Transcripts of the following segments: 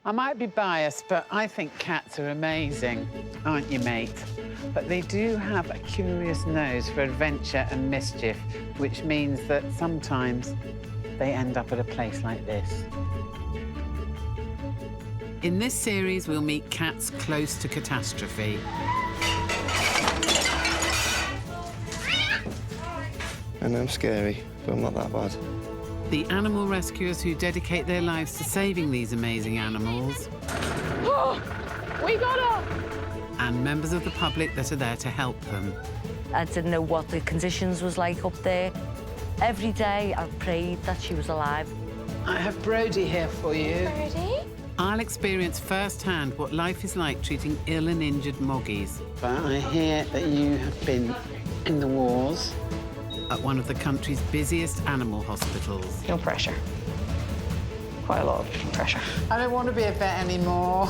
I might be biased, but I think cats are amazing, aren't you, mate? But they do have a curious nose for adventure and mischief, which means that sometimes they end up at a place like this. In this series, we'll meet cats close to catastrophe. I know I'm scary, but I'm not that bad. The animal rescuers who dedicate their lives to saving these amazing animals. Oh, we got her! And members of the public that are there to help them. I didn't know what the conditions was like up there. Every day I prayed that she was alive. I have Brody here for you. Brody? I'll experience firsthand what life is like treating ill and injured Moggies. But I hear that you have been in the wars at one of the country's busiest animal hospitals. No pressure. Quite a lot of pressure. I don't want to be a vet anymore.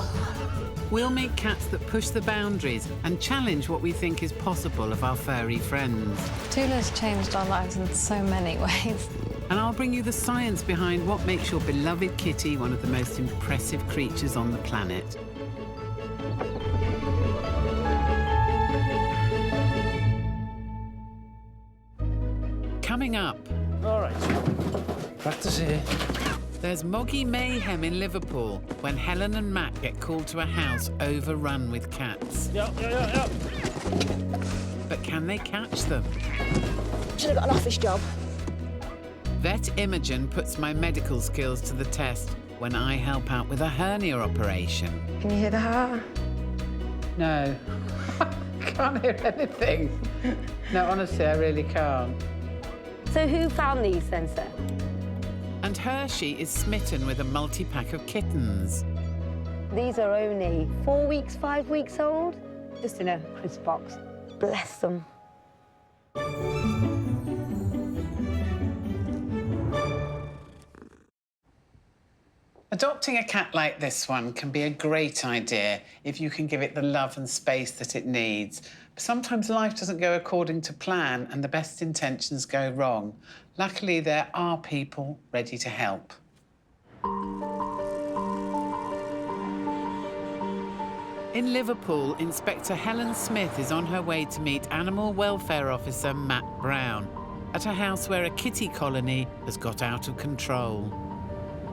We'll meet cats that push the boundaries and challenge what we think is possible of our furry friends. Tula's changed our lives in so many ways. And I'll bring you the science behind what makes your beloved kitty one of the most impressive creatures on the planet. Coming up... All right, practice here. There's Moggie mayhem in Liverpool when Helen and Matt get called to a house overrun with cats. Yeah. But can they catch them? Should have got an office job. Vet Imogen puts my medical skills to the test when I help out with a hernia operation. Can you hear the heart? No. Can't hear anything. No, honestly, I really can't. So who found these then, sir? And Hershey is smitten with a multi-pack of kittens. These are only 4 weeks, 5 weeks old, just in a crisp box. Bless them. Adopting a cat like this one can be a great idea if you can give it the love and space that it needs. But sometimes life doesn't go according to plan and the best intentions go wrong. Luckily, there are people ready to help. In Liverpool, Inspector Helen Smith is on her way to meet Animal Welfare Officer Matt Brown at a house where a kitty colony has got out of control.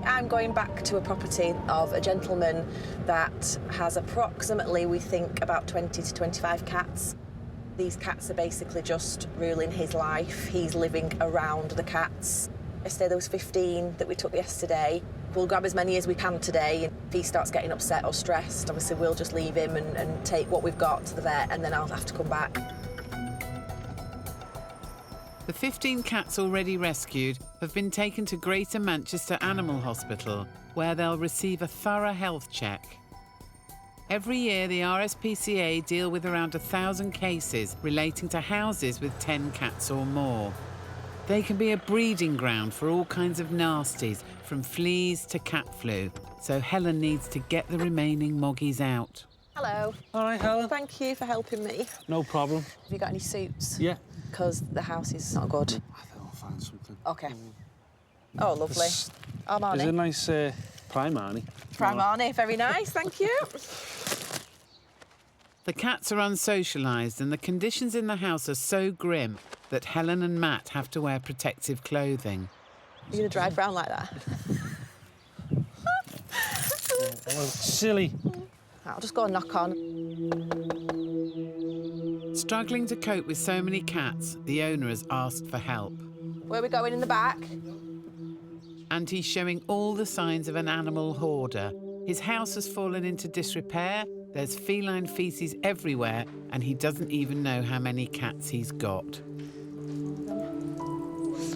I'm going back to a property of a gentleman that has approximately, we think, about 20 to 25 cats. These cats are basically just ruling his life. He's living around the cats. Yesterday there was 15 that we took yesterday. We'll grab as many as we can today. If he starts getting upset or stressed, obviously we'll just leave him and take what we've got to the vet, and then I'll have to come back. The 15 cats already rescued have been taken to Greater Manchester Animal Hospital, where they'll receive a thorough health check. Every year, the RSPCA deal with around 1,000 cases relating to houses with 10 cats or more. They can be a breeding ground for all kinds of nasties, from fleas to cat flu, so Helen needs to get the remaining Moggies out. Hello. All right, Helen. Thank you for helping me. No problem. Have you got any suits? Yeah. Because the house is not good. I think I'll find something. OK. Oh, lovely. Oh, Marnie. Is it a nice Primani? Primani, very nice, thank you. The cats are unsocialised and the conditions in the house are so grim that Helen and Matt have to wear protective clothing. You're going to drive round like that? Oh, silly. I'll just go and knock on. Struggling to cope with so many cats, the owner has asked for help. Where are we going, in the back? And he's showing all the signs of an animal hoarder. His house has fallen into disrepair, there's feline feces everywhere, and he doesn't even know how many cats he's got.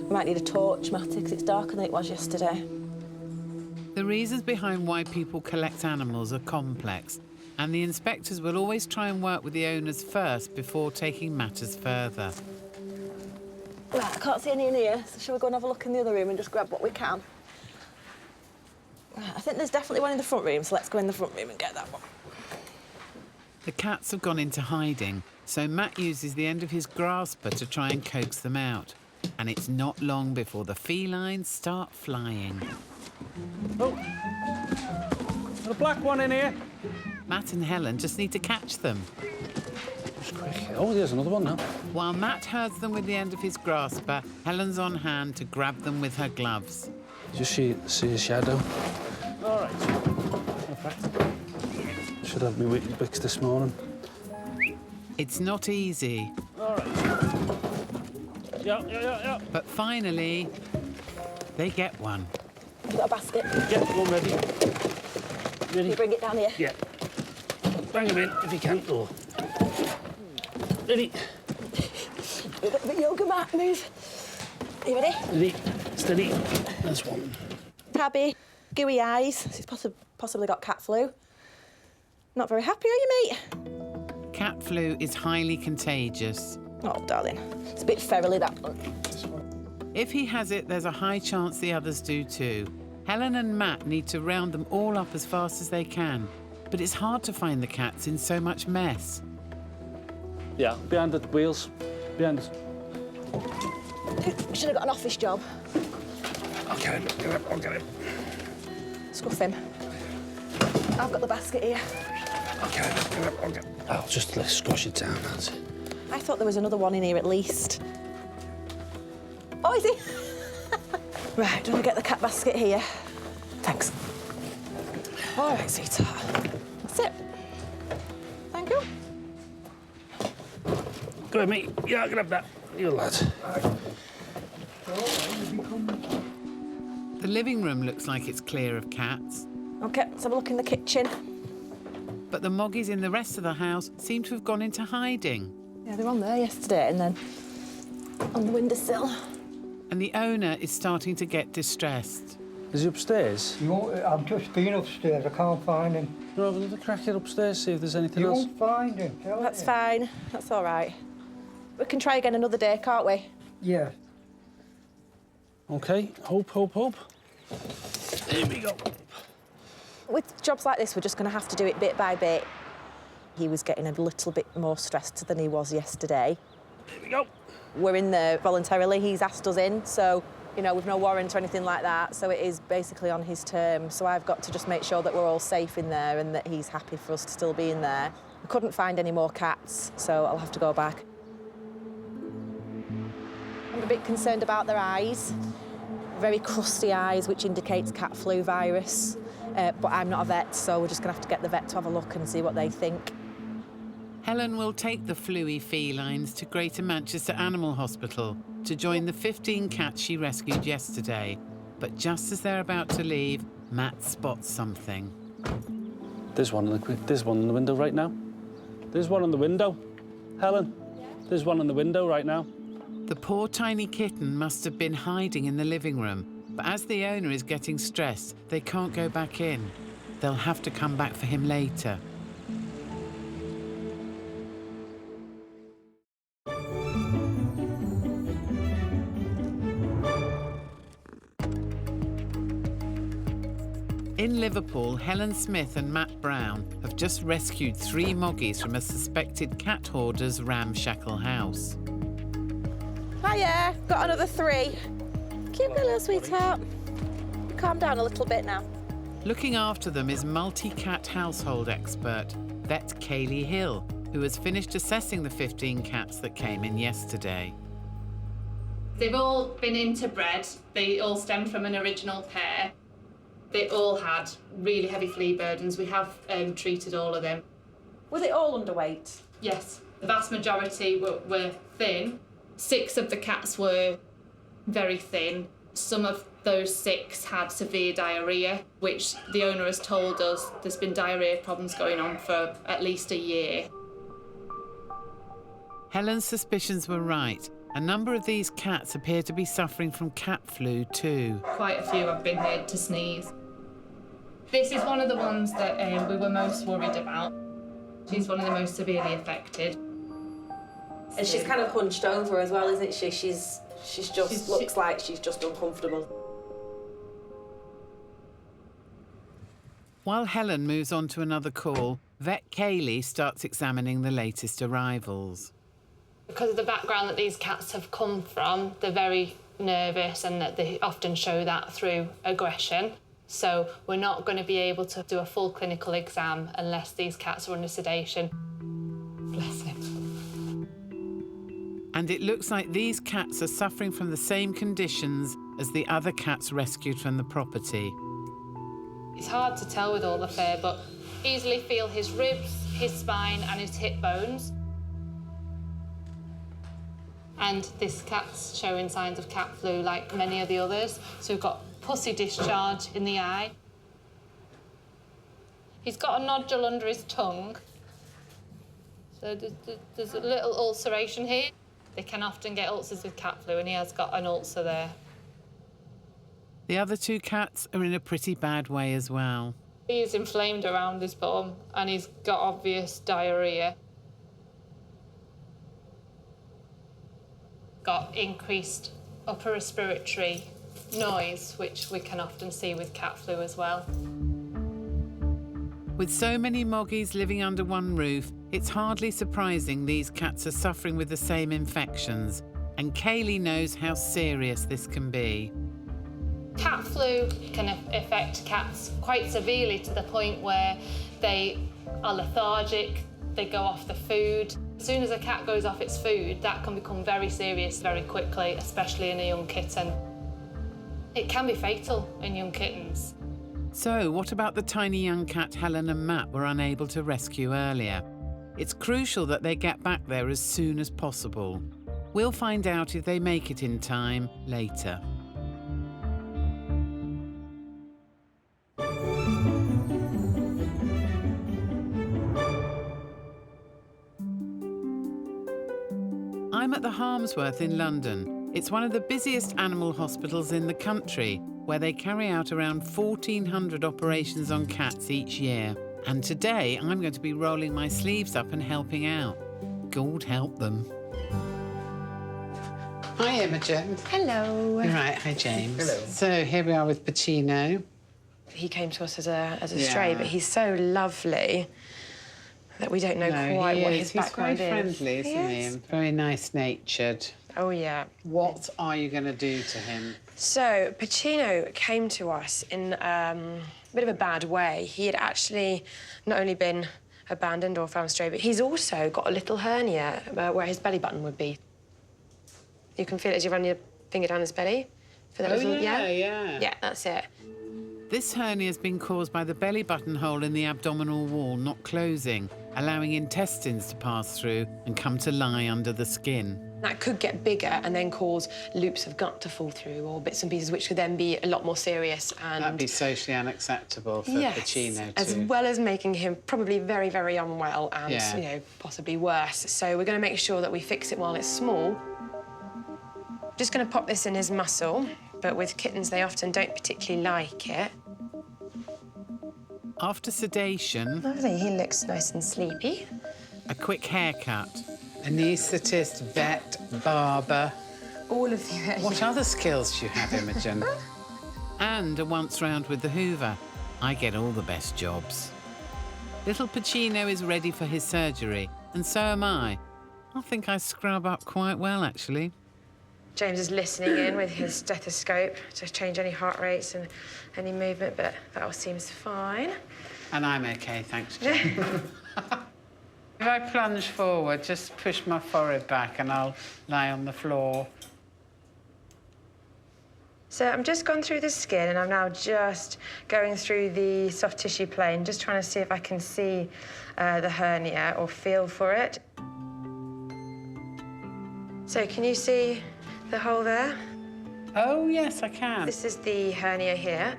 We might need a torch, Matty, because it's darker than it was yesterday. The reasons behind why people collect animals are complex, and the inspectors will always try and work with the owners first before taking matters further. Right, I can't see any in here, so shall we go and have a look in the other room and just grab what we can? Right, I think there's definitely one in the front room, so let's go in the front room and get that one. The cats have gone into hiding, so Matt uses the end of his grasper to try and coax them out. And it's not long before the felines start flying. Oh. There's a black one in here. Matt and Helen just need to catch them. Just quick. Oh, there's another one now. While Matt herds them with the end of his grasper, Helen's on hand to grab them with her gloves. Just see a shadow. All right. Should have my weekly Bix this morning. It's not easy. All right. Yeah. But finally, they get one. You got a basket? Yeah, one ready. Ready? You bring it down here? Yeah. Bang him in if you can. Oh. Ready? The yoga mat, move. Are you ready? Ready. Steady. That's one. Tabby, gooey eyes. He's possibly got cat flu. Not very happy, are you, mate? Cat flu is highly contagious. Oh, darling. It's a bit ferally, that one. If he has it, there's a high chance the others do too. Helen and Matt need to round them all up as fast as they can. But it's hard to find the cats in so much mess. Yeah, behind the wheels. Behind us. Should have got an office job. I'll get him. I'll get him. Scuff him. I've got the basket here. I'll get him. I'll just squash it down, that's it. I thought there was another one in here at least. Oh, is he? Right, do you want to get the cat basket here? Thanks. All right, sweetheart. That's it. Thank you. Go ahead, mate. Yeah, I can have that. You lad. The living room looks like it's clear of cats. OK, let's have a look in the kitchen. But the Moggies in the rest of the house seem to have gone into hiding. Yeah, they were on there yesterday and then on the windowsill. And the owner is starting to get distressed. Is he upstairs? I've just been upstairs. I can't find him. No, have another crack it upstairs, see if there's anything You else. won't find him. That's fine. That's all right. We can try again another day, can't we? Yeah. OK, hope. Here we go. With jobs like this, we're just going to have to do it bit by bit. He was getting a little bit more stressed than he was yesterday. Here we go. We're in there voluntarily. He's asked us in, so, you know, with no warrant or anything like that. So it is basically on his terms. So I've got to just make sure that we're all safe in there and that he's happy for us to still be in there. We couldn't find any more cats, so I'll have to go back. I'm a bit concerned about their eyes. Very crusty eyes, which indicates cat flu virus. But I'm not a vet, so we're just going to have to get the vet to have a look and see what they think. Helen will take the fluey felines to Greater Manchester Animal Hospital to join the 15 cats she rescued yesterday. But just as they're about to leave, Matt spots something. There's one in the window right now. There's one in the window. Helen, there's one in the window right now. The poor tiny kitten must have been hiding in the living room, but as the owner is getting stressed, they can't go back in. They'll have to come back for him later. In Liverpool, Helen Smith and Matt Brown have just rescued 3 Moggies from a suspected cat hoarder's ramshackle house. Hiya, got another 3. Cute little sweetheart. Calm down a little bit now. Looking after them is multi-cat household expert, vet Kaylee Hill, who has finished assessing the 15 cats that came in yesterday. They've all been interbred. They all stem from an original pair. They all had really heavy flea burdens. We have treated all of them. Was it all underweight? Yes, the vast majority were thin. 6 of the cats were very thin. Some of those 6 had severe diarrhoea, which the owner has told us there's been diarrhoea problems going on for at least a year. Helen's suspicions were right. A number of these cats appear to be suffering from cat flu too. Quite a few have been heard to sneeze. This is one of the ones that we were most worried about. She's one of the most severely affected. And she's kind of hunched over as well, isn't she? She's looks like she's just uncomfortable. While Helen moves on to another call, vet Kaylee starts examining the latest arrivals. Because of the background that these cats have come from, they're very nervous and that they often show that through aggression. So we're not going to be able to do a full clinical exam unless these cats are under sedation. Bless him. And it looks like these cats are suffering from the same conditions as the other cats rescued from the property. It's hard to tell with all the fur, but easily feel his ribs, his spine and his hip bones. And this cat's showing signs of cat flu like many of the others. So we've got pussy discharge in the eye. He's got a nodule under his tongue. So there's a little ulceration here. They can often get ulcers with cat flu, and he has got an ulcer there. The other two cats are in a pretty bad way as well. He's inflamed around his bum, and he's got obvious diarrhoea. Got increased upper respiratory noise, which we can often see with cat flu as well. With so many Moggies living under one roof, it's hardly surprising these cats are suffering with the same infections, and Kaylee knows how serious this can be. Cat flu can affect cats quite severely to the point where they are lethargic, they go off the food. As soon as a cat goes off its food, that can become very serious very quickly, especially in a young kitten. It can be fatal in young kittens. So, what about the tiny young cat Helen and Matt were unable to rescue earlier? It's crucial that they get back there as soon as possible. We'll find out if they make it in time later. I'm at the Harmsworth in London. It's one of the busiest animal hospitals in the country, where they carry out around 1,400 operations on cats each year. And today, I'm going to be rolling my sleeves up and helping out. God help them. Hi, Imogen. Hello. Right, hi, James. Hello. So here we are with Pacino. He came to us as a stray, but he's so lovely that we don't know quite what his background He's quite is. friendly, isn't he? And very nice-natured. Oh, yeah. What are you going to do to him? So, Pacino came to us in a bit of a bad way. He had actually not only been abandoned or found stray, but he's also got a little hernia where his belly button would be. You can feel it as you run your finger down his belly. Feel that little, yeah. Yeah, that's it. This hernia has been caused by the belly button hole in the abdominal wall not closing, allowing intestines to pass through and come to lie under the skin. That could get bigger and then cause loops of gut to fall through or bits and pieces, which could then be a lot more serious. And That'd be socially unacceptable for Pacino, too. As well as making him probably very, very unwell and, you know, possibly worse. So we're going to make sure that we fix it while it's small. Just going to pop this in his muscle, but with kittens, they often don't particularly like it. After sedation, He looks nice and sleepy. a quick haircut. Anaesthetist, vet, barber. All of you. What other skills do you have, Imogen? And a once round with the Hoover. I get all the best jobs. Little Pacino is ready for his surgery, and so am I. I think I scrub up quite well, actually. James is listening in with his stethoscope to change any heart rates and any movement, but that all seems fine. And I'm OK, thanks, Jane. If I plunge forward, just push my forehead back and I'll lie on the floor. So I'm just gone through the skin and I'm now just going through the soft tissue plane, just trying to see if I can see the hernia or feel for it. So can you see the hole there? Oh, yes, I can. This is the hernia here.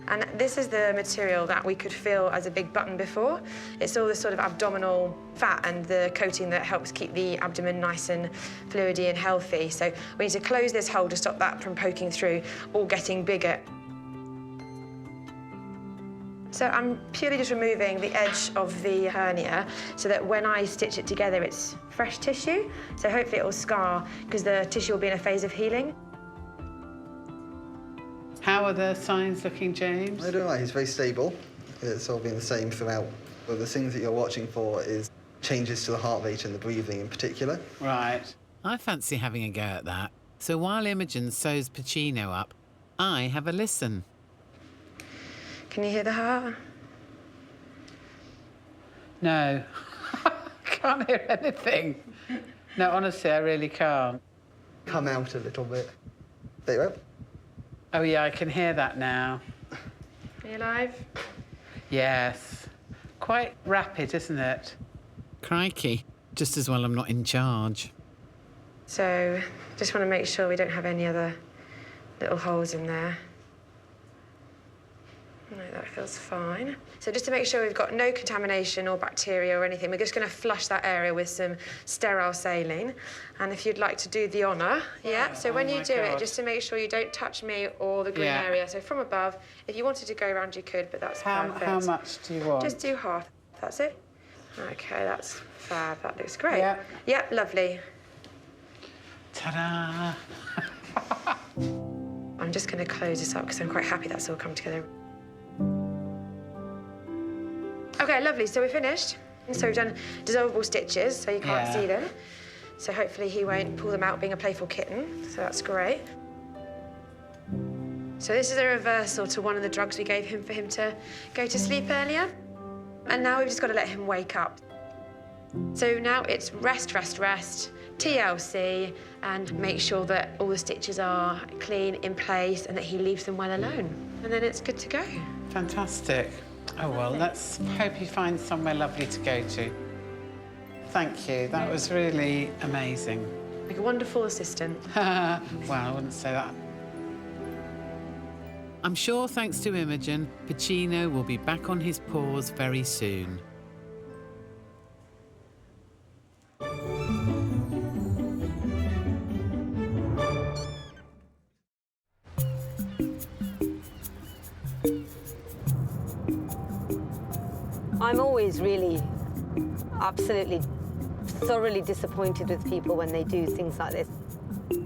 And this is the material that we could feel as a big button before. It's all the sort of abdominal fat and the coating that helps keep the abdomen nice and fluidy and healthy. So we need to close this hole to stop that from poking through or getting bigger. So I'm purely just removing the edge of the hernia so that when I stitch it together, it's fresh tissue. So hopefully it will scar because the tissue will be in a phase of healing. How are the signs looking, James? I don't know, he's very stable. It's all been the same throughout. But the things that you're watching for is changes to the heart rate and the breathing in particular. Right. I fancy having a go at that. So while Imogen sews Pacino up, I have a listen. Can you hear the heart? No. Can't hear anything. No, honestly, I really can't. Come out a little bit. There you go. Oh, yeah, I can hear that now. Are you alive? Yes. Quite rapid, isn't it? Crikey. Just as well I'm not in charge. So, just want to make sure we don't have any other little holes in there. No, that feels fine. So just to make sure we've got no contamination or bacteria or anything, we're just going to flush that area with some sterile saline. And if you'd like to do the honour, yeah. So when you do it, just to make sure you don't touch me or the green area. So from above, if you wanted to go around, you could, but that's perfect. How much do you want? Just do half. That's it. OK, that's fab. That looks great. Yeah. Yeah, lovely. Ta-da! I'm just going to close this up because I'm quite happy that's all come together. OK, lovely. So we're finished. So we've done dissolvable stitches, so you can't see them. So hopefully he won't pull them out being a playful kitten. So that's great. So this is a reversal to one of the drugs we gave him for him to go to sleep earlier. And now we've just got to let him wake up. So now it's rest, rest, rest, TLC, and make sure that all the stitches are clean, in place, and that he leaves them well alone. And then it's good to go. Fantastic. Oh, well, let's hope he finds somewhere lovely to go to. Thank you. That was really amazing. Like a wonderful assistant. Well, I wouldn't say that. I'm sure, thanks to Imogen, Pacino will be back on his paws very soon. I'm always really, absolutely, thoroughly disappointed with people when they do things like this.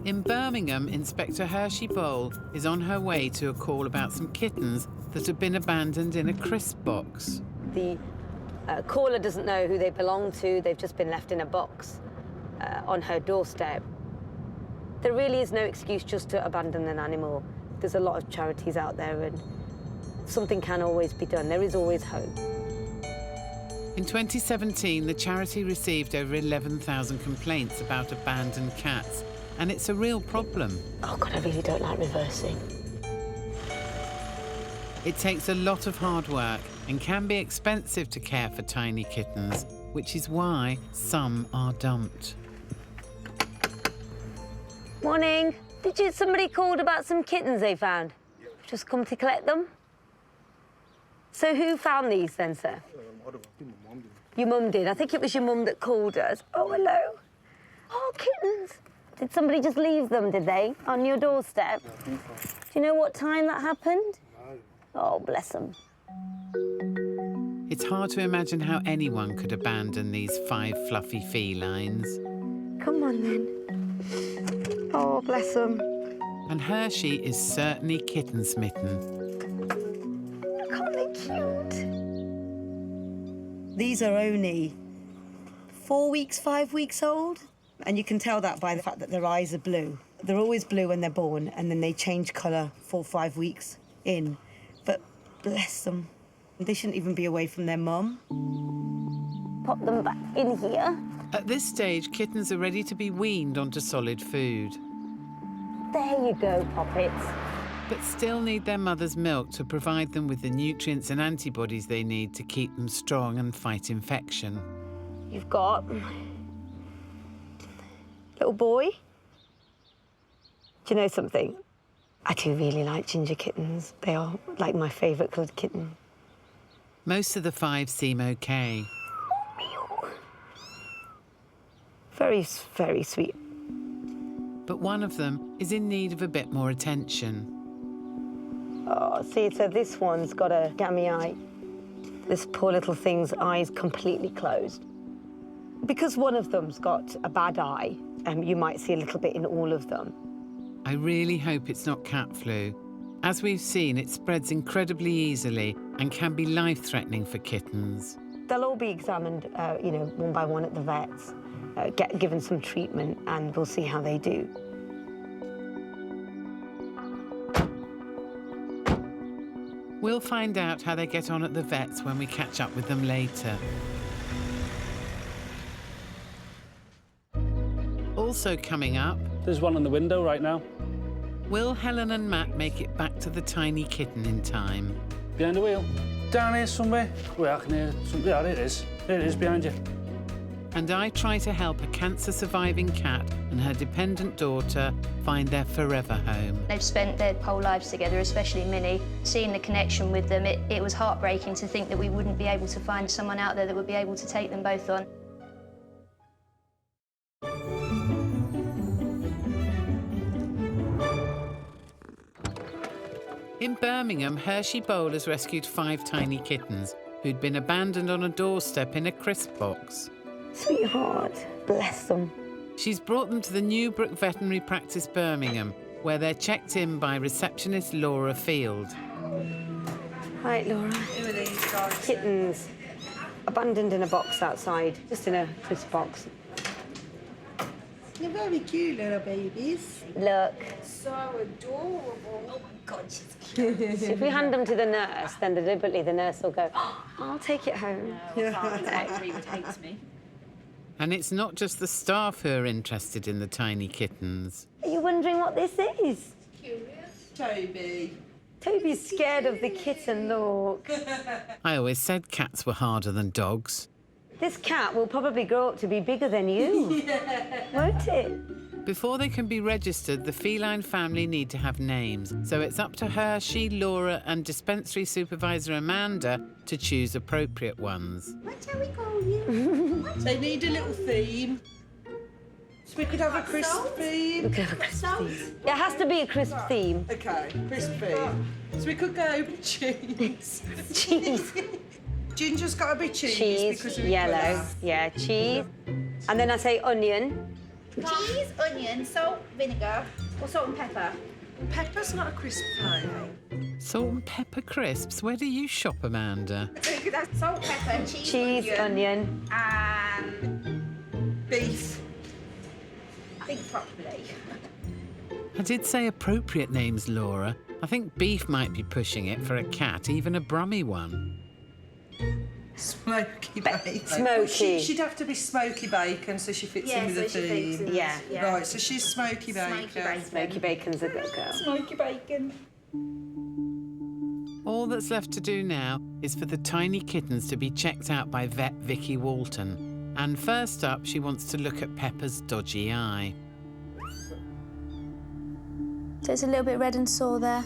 In Birmingham, Inspector Hershey Bowl is on her way to a call about some kittens that have been abandoned in a crisp box. The caller doesn't know who they belong to. They've just been left in a box on her doorstep. There really is no excuse just to abandon an animal. There's a lot of charities out there and something can always be done. There is always hope. In 2017, the charity received over 11,000 complaints about abandoned cats, and it's a real problem. Oh, God, I really don't like reversing. It takes a lot of hard work and can be expensive to care for tiny kittens, which is why some are dumped. Morning. Somebody called about some kittens they found? Just come to collect them? So who found these then, sir? Your mum did. I think it was your mum that called us. Oh, hello. Oh, kittens. Did somebody just leave them, did they, on your doorstep? Do you know what time that happened? Oh, bless them. It's hard to imagine how anyone could abandon these 5 fluffy felines. Come on, then. Oh, bless them. And Hershey is certainly kitten-smitten. Look how they're cute. These are only 4 weeks, 5 weeks old. And you can tell that by the fact that their eyes are blue. They're always blue when they're born, and then they change colour 4 or 5 weeks in. But bless them. They shouldn't even be away from their mum. Pop them back in here. At this stage, kittens are ready to be weaned onto solid food. There you go, Poppets. But still need their mother's milk to provide them with the nutrients and antibodies they need to keep them strong and fight infection. You've got little boy. Do you know something? I do really like ginger kittens. They are like my favourite coloured kitten. Most of the 5 seem okay. Very, very sweet. But one of them is in need of a bit more attention. Oh, see, so this one's got a gammy eye. This poor little thing's eye's completely closed. Because one of them's got a bad eye, you might see a little bit in all of them. I really hope it's not cat flu. As we've seen, it spreads incredibly easily and can be life-threatening for kittens. They'll all be examined, one by one at the vets, given some treatment, and we'll see how they do. We'll find out how they get on at the vet's when we catch up with them later. Also coming up... There's one in the window right now. Will Helen and Matt make it back to the tiny kitten in time? Behind the wheel. Down here somewhere. Well, I can hear something. Yeah, there it is. There it is, behind you. And I try to help a cancer-surviving cat and her dependent daughter find their forever home. They've spent their whole lives together, especially Minnie. Seeing the connection with them, it was heartbreaking to think that we wouldn't be able to find someone out there that would be able to take them both on. In Birmingham, Hershey Bowlers rescued 5 tiny kittens who'd been abandoned on a doorstep in a crisp box. Sweetheart, bless them. She's brought them to the Newbrook Veterinary Practice, Birmingham, where they're checked in by receptionist Laura Field. Right, Laura. Who are these guys? Kittens. Abandoned in a box outside, just in a crisp box. They're very cute little babies. Look. So adorable. Oh my God, she's cute. So if we hand them to the nurse, then deliberately the nurse will go, oh, I'll take it home. No, Father would hate me. And it's not just the staff who are interested in the tiny kittens. Are you wondering what this is? curious. Toby. Toby's scared of the kitten, look. I always said cats were harder than dogs. This cat will probably grow up to be bigger than you, won't it? Before they can be registered, the feline family need to have names. So it's up to Hershey, Laura and dispensary supervisor Amanda to choose appropriate ones. What shall we call you? They need a little theme. So we could have a crisp theme. We could have a crisp theme. It has to be a crisp theme. OK, crisp theme. So we could go cheese. Cheese. Ginger's got to be cheese. Cheese, because of yellow. colour. Yeah, cheese. And then I say onion. Cheese, onion, salt, vinegar, or salt and pepper. Pepper's not a crisp flavour. Salt and pepper crisps? Where do you shop, Amanda? That's salt, pepper, cheese, onion. And beef. Think properly. I did say appropriate names, Laura. I think beef might be pushing it for a cat, even a brummy one. Smoky bacon. Smoky. She'd have to be smoky bacon so she fits in with the theme. Yeah. Right, so she's smoky bacon. Smoky bacon's a good girl. Smoky bacon. All that's left to do now is for the tiny kittens to be checked out by vet Vicky Walton. And first up, she wants to look at Pepper's dodgy eye. So it's a little bit red and sore there.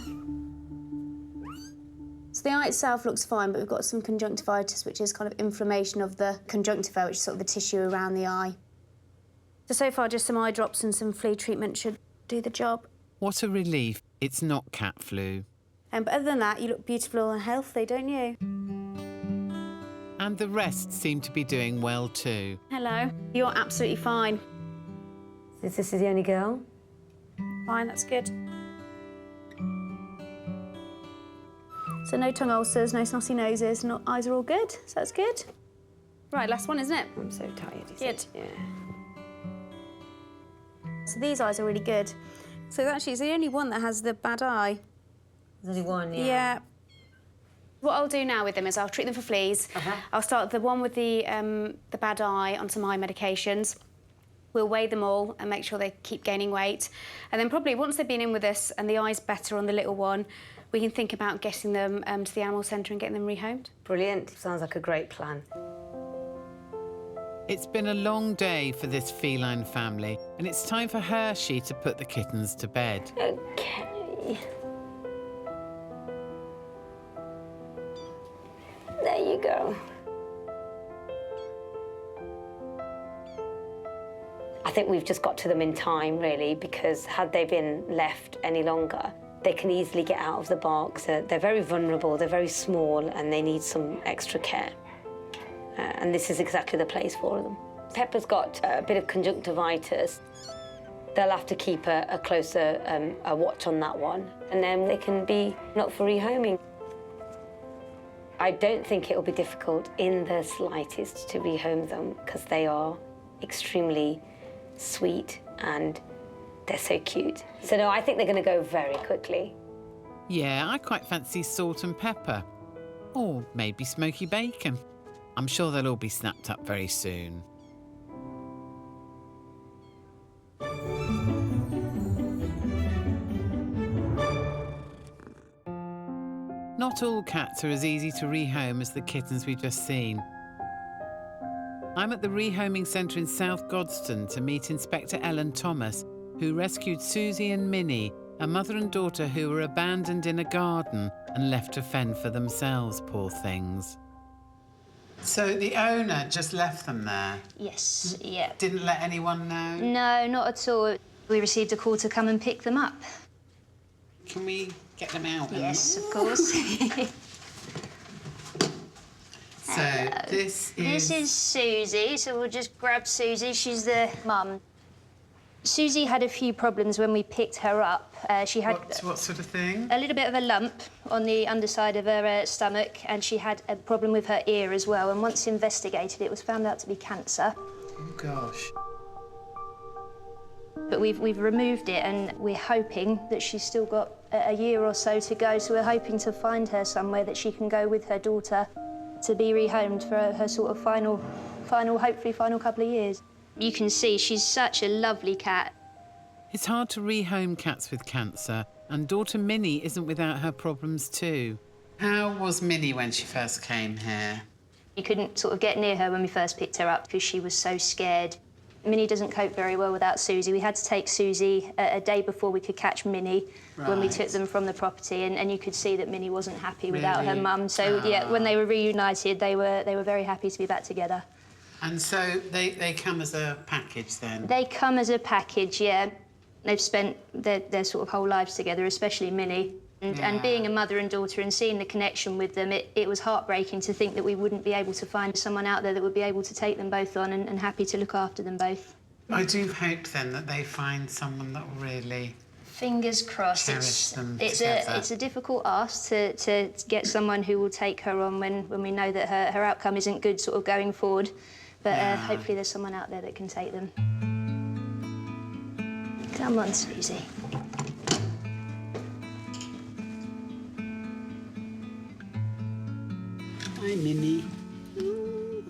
So the eye itself looks fine, but we've got some conjunctivitis, which is kind of inflammation of the conjunctiva, which is sort of the tissue around the eye. So far, just some eye drops and some flea treatment should do the job. What a relief. It's not cat flu. But other than that, you look beautiful and healthy, don't you? And the rest seem to be doing well too. Hello. You're absolutely fine. Is this the only girl? Fine, that's good. So no tongue ulcers, no snotty noses, no, eyes are all good, so that's good. Right, last one, isn't it? I'm so tired. Good. Yeah. So these eyes are really good. So actually, it's the only one that has the bad eye. There's only one, yeah. Yeah. What I'll do now with them is I'll treat them for fleas. I'll start the one with the bad eye on some eye medications. We'll weigh them all and make sure they keep gaining weight. And then probably once they've been in with us and the eye's better on the little one, we can think about getting them to the animal centre and getting them rehomed. Brilliant. Sounds like a great plan. It's been a long day for this feline family, and it's time for Hershey to put the kittens to bed. OK. There you go. I think we've just got to them in time, really, because had they been left any longer, they can easily get out of the box. They're very vulnerable, they're very small, and they need some extra care. And this is exactly the place for them. Pepper's got a bit of conjunctivitis. They'll have to keep a closer a watch on that one, and then they can be not for rehoming. I don't think it'll be difficult in the slightest to rehome them, because they are extremely sweet and they're so cute. So no, I think they're going to go very quickly. Yeah, I quite fancy salt and pepper. Or maybe smoky bacon. I'm sure they'll all be snapped up very soon. Not all cats are as easy to rehome as the kittens we've just seen. I'm at the Rehoming Centre in South Godstone to meet Inspector Ellen Thomas, who rescued Susie and Minnie, a mother and daughter who were abandoned in a garden and left to fend for themselves, poor things. So the owner just left them there? Yes, yeah. Didn't let anyone know? No, not at all. We received a call to come and pick them up. Can we get them out? Yes, of course. So this is Susie, so we'll just grab Susie. She's the mum. Susie had a few problems when we picked her up. She had what sort of thing? A little bit of a lump on the underside of her stomach, and she had a problem with her ear as well. And once investigated, it was found out to be cancer. Oh gosh. But we've removed it, and we're hoping that she's still got a year or so to go. So we're hoping to find her somewhere that she can go with her daughter to be rehomed for her sort of hopefully final couple of years. You can see she's such a lovely cat. It's hard to rehome cats with cancer, and daughter Minnie isn't without her problems too. How was Minnie when she first came here? You couldn't sort of get near her when we first picked her up because she was so scared. Minnie doesn't cope very well without Susie. We had to take Susie a day before we could catch Minnie when we took them from the property, and you could see that Minnie wasn't happy without her mum. So yeah, when they were reunited, they were very happy to be back together. And so they come as a package then? They come as a package, yeah. They've spent their sort of whole lives together, especially Minnie. And being a mother and daughter and seeing the connection with them, it was heartbreaking to think that we wouldn't be able to find someone out there that would be able to take them both on and happy to look after them both. I do hope then that they find someone that will really... Fingers crossed. Cherish them it's together. a difficult ask to get someone who will take her on when we know that her outcome isn't good sort of going forward. But hopefully there's someone out there that can take them. Come on, Susie. Hi, Minnie. Ooh.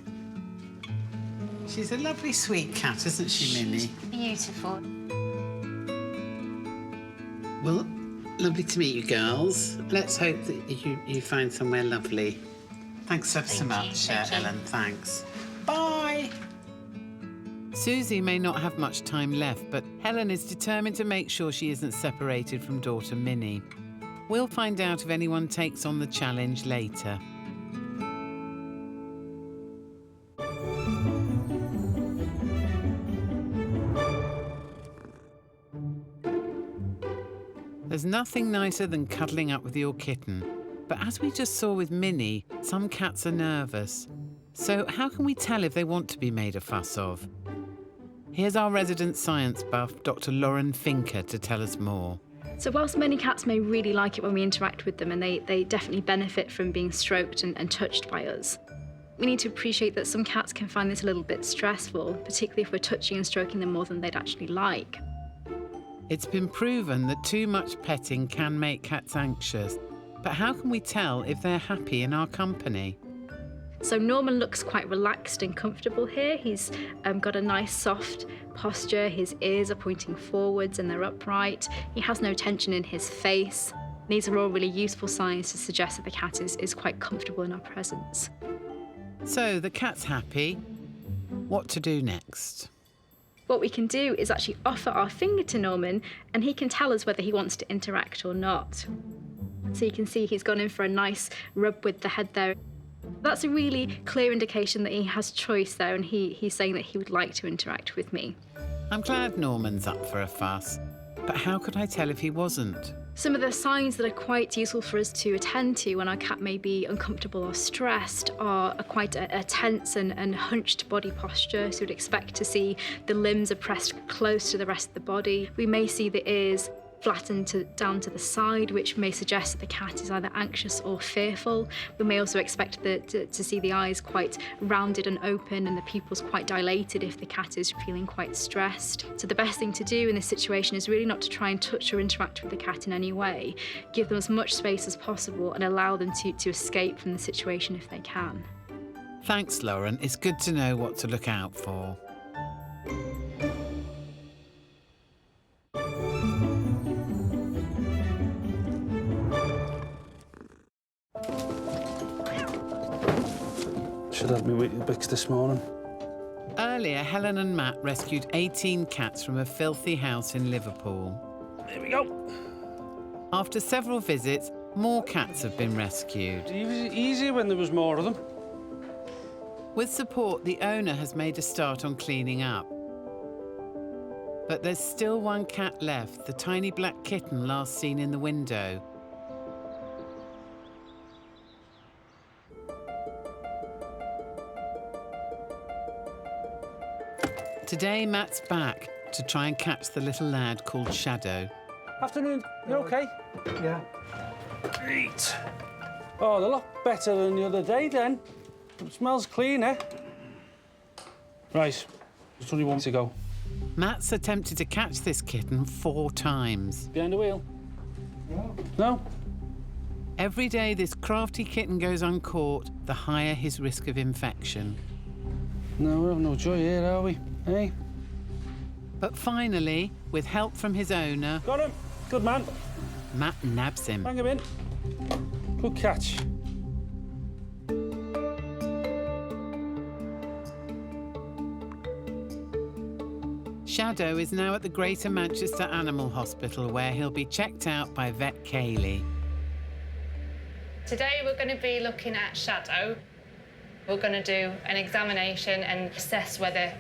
She's a lovely, sweet cat, isn't she, Minnie? Beautiful. Well, lovely to meet you, girls. Let's hope that you find somewhere lovely. Thanks ever so much, Ellen. Thanks. Bye. Susie may not have much time left, but Helen is determined to make sure she isn't separated from daughter Minnie. We'll find out if anyone takes on the challenge later. There's nothing nicer than cuddling up with your kitten. But as we just saw with Minnie, some cats are nervous. So how can we tell if they want to be made a fuss of? Here's our resident science buff, Dr. Lauren Finker, to tell us more. So whilst many cats may really like it when we interact with them, and they definitely benefit from being stroked and touched by us, we need to appreciate that some cats can find this a little bit stressful, particularly if we're touching and stroking them more than they'd actually like. It's been proven that too much petting can make cats anxious. But how can we tell if they're happy in our company? So Norman looks quite relaxed and comfortable here. He's got a nice soft posture. His ears are pointing forwards and they're upright. He has no tension in his face. These are all really useful signs to suggest that the cat is quite comfortable in our presence. So the cat's happy. What to do next? What we can do is actually offer our finger to Norman, and he can tell us whether he wants to interact or not. So you can see he's gone in for a nice rub with the head there. That's a really clear indication that he has choice there, and he's saying that he would like to interact with me. I'm glad Norman's up for a fuss, but how could I tell if he wasn't? Some of the signs that are quite useful for us to attend to when our cat may be uncomfortable or stressed are quite a tense and hunched body posture. So we'd expect to see the limbs are pressed close to the rest of the body. We may see the ears flattened down to the side, which may suggest that the cat is either anxious or fearful. We may also expect to see the eyes quite rounded and open and the pupils quite dilated if the cat is feeling quite stressed. So the best thing to do in this situation is really not to try and touch or interact with the cat in any way. Give them as much space as possible and allow them to escape from the situation if they can. Thanks, Lauren. It's good to know what to look out for. Should have me Wix this morning. Earlier, Helen and Matt rescued 18 cats from a filthy house in Liverpool. There we go. After several visits, more cats have been rescued. It was easier when there was more of them. With support, the owner has made a start on cleaning up. But there's still one cat left, the tiny black kitten last seen in the window. Today, Matt's back to try and catch the little lad called Shadow. Afternoon, you okay? Yeah. Great. Oh, they're a lot better than the other day then. It smells cleaner. Right, there's only one to go. Matt's attempted to catch this kitten 4 times. Behind the wheel? No. No? Every day this crafty kitten goes uncaught, the higher his risk of infection. No, we're having no joy here, are we? Hey? But finally, with help from his owner... Got him! Good man. Matt nabs him. Bang him in. Good catch. Shadow is now at the Greater Manchester Animal Hospital, where he'll be checked out by vet Kaylee. Today we're going to be looking at Shadow. We're going to do an examination and assess whether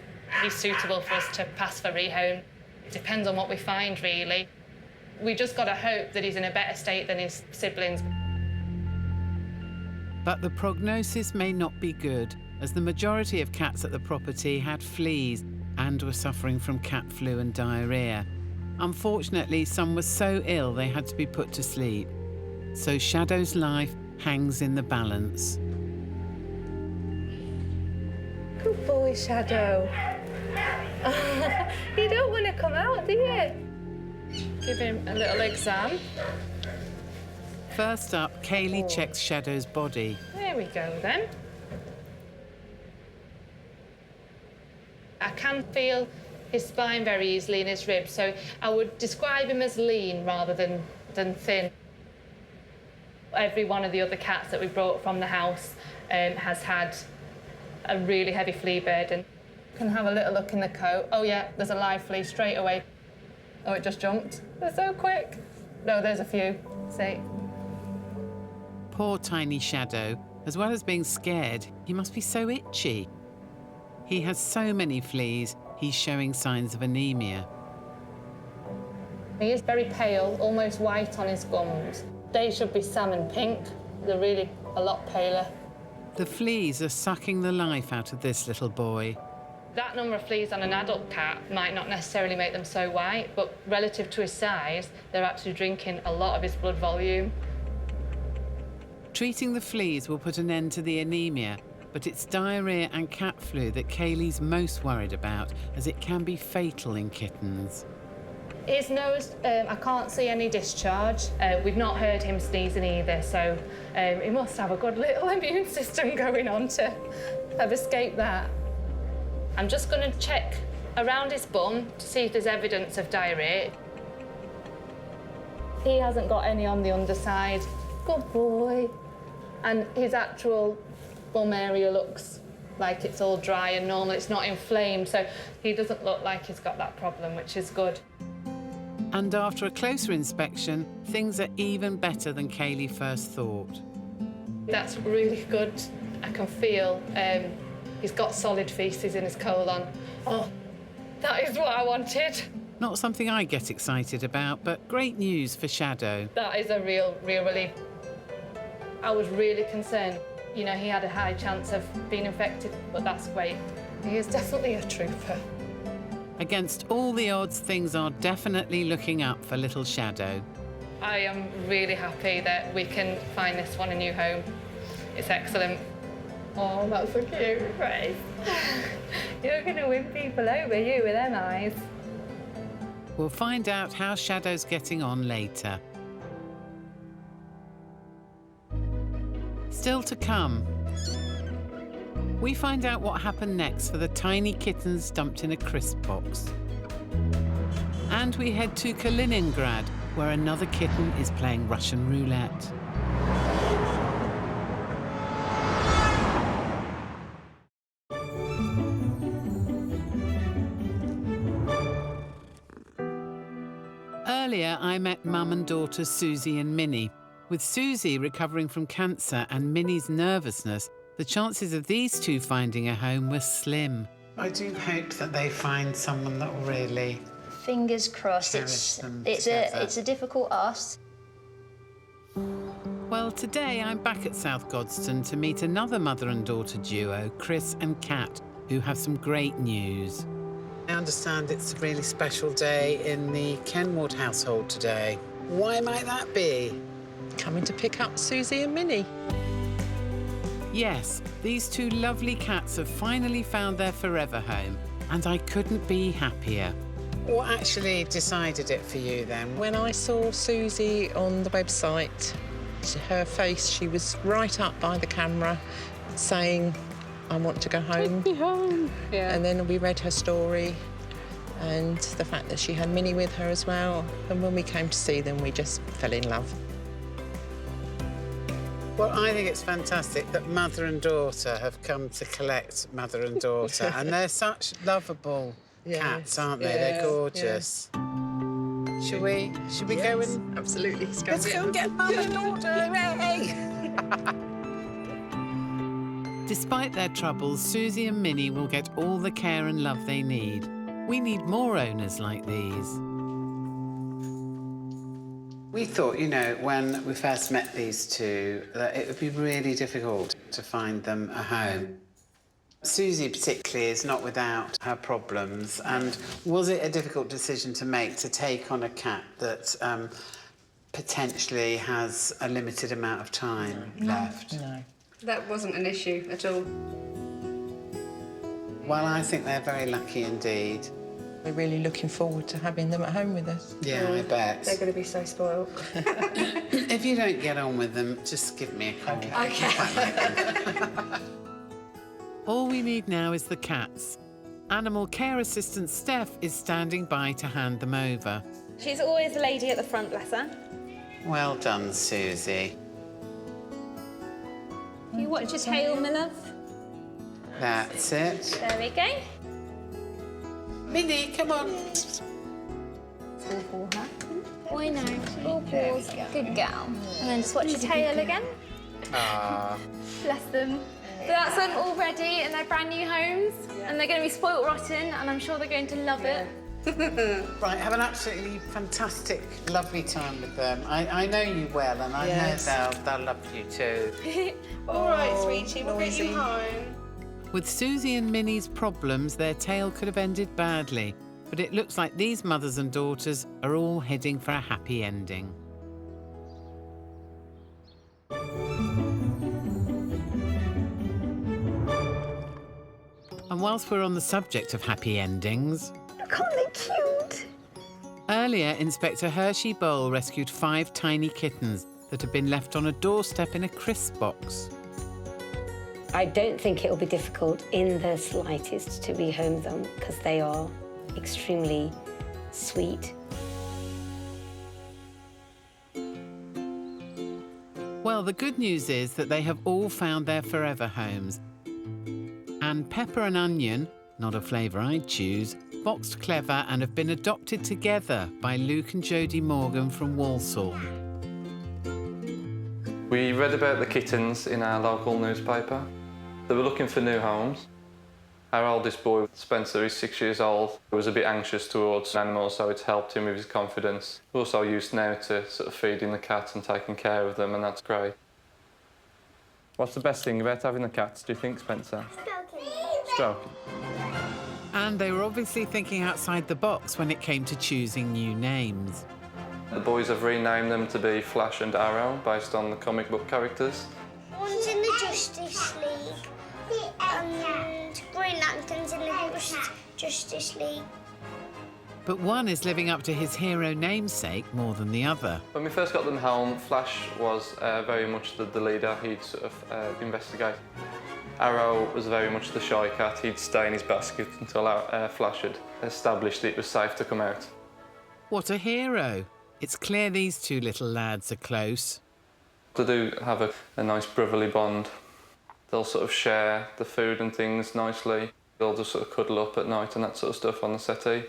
he's suitable for us to pass for rehome. It depends on what we find, really. We just got to hope that he's in a better state than his siblings. But the prognosis may not be good, as the majority of cats at the property had fleas and were suffering from cat flu and diarrhoea. Unfortunately, some were so ill they had to be put to sleep. So Shadow's life hangs in the balance. Good boy, Shadow. You don't want to come out, do you? Give him a little exam. First up, Kaylee checks Shadow's body. There we go, then. I can feel his spine very easily in his ribs, so I would describe him as lean rather than thin. Every one of the other cats that we brought from the house has had a really heavy flea burden. Can have a little look in the coat. Oh yeah, there's a live flea straight away. Oh, it just jumped. They're so quick. No, there's a few. See? Poor tiny Shadow. As well as being scared, he must be so itchy. He has so many fleas, he's showing signs of anemia. He is very pale, almost white on his gums. They should be salmon pink. They're really a lot paler. The fleas are sucking the life out of this little boy. That number of fleas on an adult cat might not necessarily make them so white, but relative to his size, they're actually drinking a lot of his blood volume. Treating the fleas will put an end to the anemia, but it's diarrhoea and cat flu that Kaylee's most worried about, as it can be fatal in kittens. His nose, I can't see any discharge. We've not heard him sneezing either, so he must have a good little immune system going on to have escaped that. I'm just going to check around his bum to see if there's evidence of diarrhoea. He hasn't got any on the underside. Good boy. And his actual bum area looks like it's all dry and normal. It's not inflamed, so he doesn't look like he's got that problem, which is good. And after a closer inspection, things are even better than Kaylee first thought. That's really good. I can feel he's got solid faeces in his colon. Oh, that is what I wanted. Not something I get excited about, but great news for Shadow. That is a real relief. I was really concerned. You know, he had a high chance of being infected, but that's great. He is definitely a trooper. Against all the odds, things are definitely looking up for little Shadow. I am really happy that we can find this one a new home. It's excellent. Oh, that's so cute, Grace. You're going to win people over, you, with them eyes. We'll find out how Shadow's getting on later. Still to come, we find out what happened next for the tiny kittens dumped in a crisp box. And we head to Kaliningrad, where another kitten is playing Russian roulette. Earlier, I met mum and daughters Susie and Minnie. With Susie recovering from cancer and Minnie's nervousness, the chances of these two finding a home were slim. I do hope that they find someone that will really... Fingers crossed. It's a difficult ask. Well, today I'm back at South Godstone to meet another mother and daughter duo, Chris and Kat, who have some great news. I understand it's a really special day in the Kenwood household today. Why might that be? Coming to pick up Susie and Minnie. Yes, these two lovely cats have finally found their forever home, and I couldn't be happier. What actually decided it for you then? When I saw Susie on the website, her face, she was right up by the camera saying, I want to go home. Take me home. Yeah. And then we read her story and the fact that she had Minnie with her as well. And when we came to see them, we just fell in love. Well, I think it's fantastic that mother and daughter have come to collect mother and daughter. And they're such lovable cats, aren't they? They're gorgeous. Yeah. Should we go and... Absolutely. Let's go and get mother and daughter. Hooray! Despite their troubles, Susie and Minnie will get all the care and love they need. We need more owners like these. We thought, you know, when we first met these two, that it would be really difficult to find them a home. Susie particularly is not without her problems, and was it a difficult decision to make to take on a cat that potentially has a limited amount of time left? No. That wasn't an issue at all. Well, I think they're very lucky indeed. We're really looking forward to having them at home with us. Yeah, I bet. They're going to be so spoiled. If you don't get on with them, just give me a call. Okay. All we need now is the cats. Animal care assistant Steph is standing by to hand them over. She's always the lady at the front, bless her. Well done, Susie. You watch your tail, my love. That's it. There we go. Minnie, come on. All for her. I know. All paws. Good girl. And then just watch your tail again. Ah. Bless them. But that's them all ready in their brand new homes. And they're going to be spoilt rotten, and I'm sure they're going to love it. Right, have an absolutely fantastic, lovely time with them. I know you well, and I know they'll love you too. All right, sweetie, we'll get you home. With Susie and Minnie's problems, their tale could have ended badly, but it looks like these mothers and daughters are all heading for a happy ending. And whilst we're on the subject of happy endings... Look, aren't they cute? Earlier, Inspector Hershey Bowl rescued 5 tiny kittens that had been left on a doorstep in a crisp box. I don't think it'll be difficult in the slightest to rehome them because they are extremely sweet. Well, the good news is that they have all found their forever homes. And Pepper and Onion, not a flavour I'd choose, boxed clever and have been adopted together by Luke and Jodie Morgan from Walsall. We read about the kittens in our local newspaper. They were looking for new homes. Our oldest boy, Spencer, is 6 years old. He was a bit anxious towards animals, so it's helped him with his confidence. We're also used now to sort of feeding the cats and taking care of them, and that's great. What's the best thing about having the cats, do you think, Spencer? Stroking. Stroking. And they were obviously thinking outside the box when it came to choosing new names. The boys have renamed them to be Flash and Arrow, based on the comic book characters. One's in the Justice League, and Green Lantern's in the Justice League. But one is living up to his hero namesake more than the other. When we first got them home, Flash was very much the leader. He'd sort of investigate. Arrow was very much the shy cat. He'd stay in his basket until Flash had established it was safe to come out. What a hero! It's clear these two little lads are close. They do have a nice brotherly bond. They'll sort of share the food and things nicely. They'll just sort of cuddle up at night and that sort of stuff on the settee.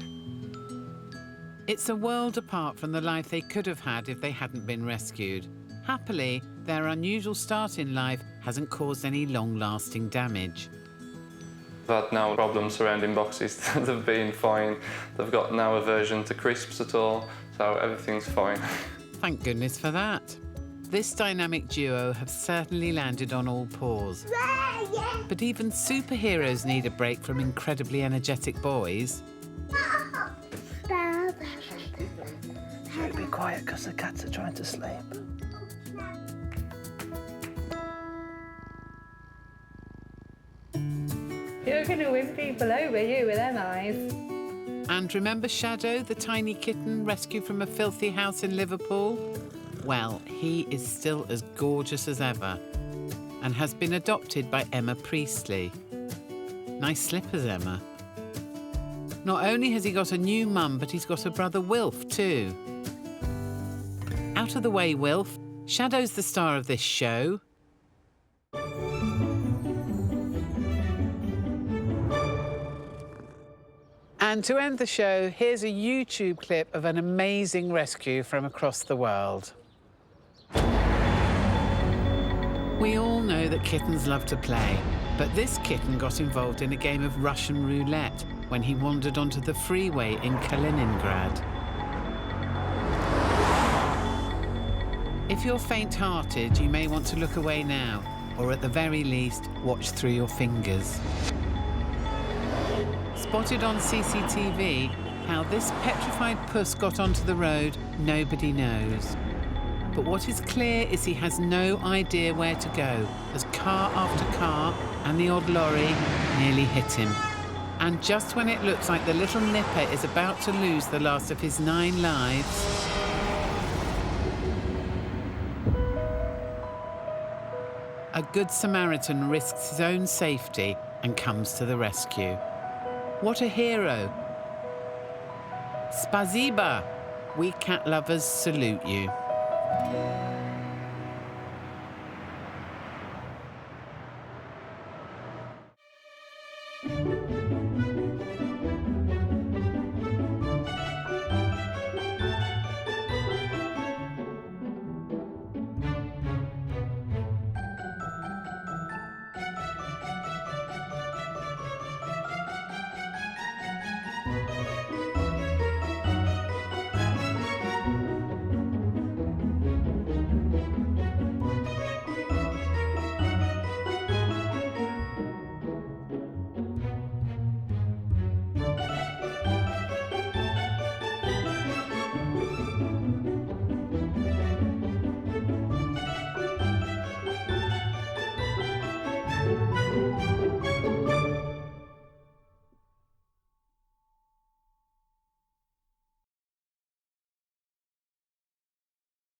It's a world apart from the life they could have had if they hadn't been rescued. Happily, their unusual start in life hasn't caused any long-lasting damage. They've had no problems surrounding boxes. They've been fine. They've got no aversion to crisps at all, so everything's fine. Thank goodness for that. This dynamic duo have certainly landed on all paws. But even superheroes need a break from incredibly energetic boys. Should we be quiet because the cats are trying to sleep? You're going to win people over, you, with them eyes. And remember Shadow, the tiny kitten rescued from a filthy house in Liverpool? Well, he is still as gorgeous as ever and has been adopted by Emma Priestley. Nice slippers, Emma. Not only has he got a new mum, but he's got a brother Wilf too. Out of the way, Wilf. Shadow's the star of this show. And to end the show, here's a YouTube clip of an amazing rescue from across the world. We all know that kittens love to play, but this kitten got involved in a game of Russian roulette when he wandered onto the freeway in Kaliningrad. If you're faint-hearted, you may want to look away now, or at the very least, watch through your fingers. Spotted on CCTV, how this petrified puss got onto the road, nobody knows. But what is clear is he has no idea where to go, as car after car and the odd lorry nearly hit him. And just when it looks like the little nipper is about to lose the last of his 9 lives, a good Samaritan risks his own safety and comes to the rescue. What a hero. Spasiba. We cat lovers salute you.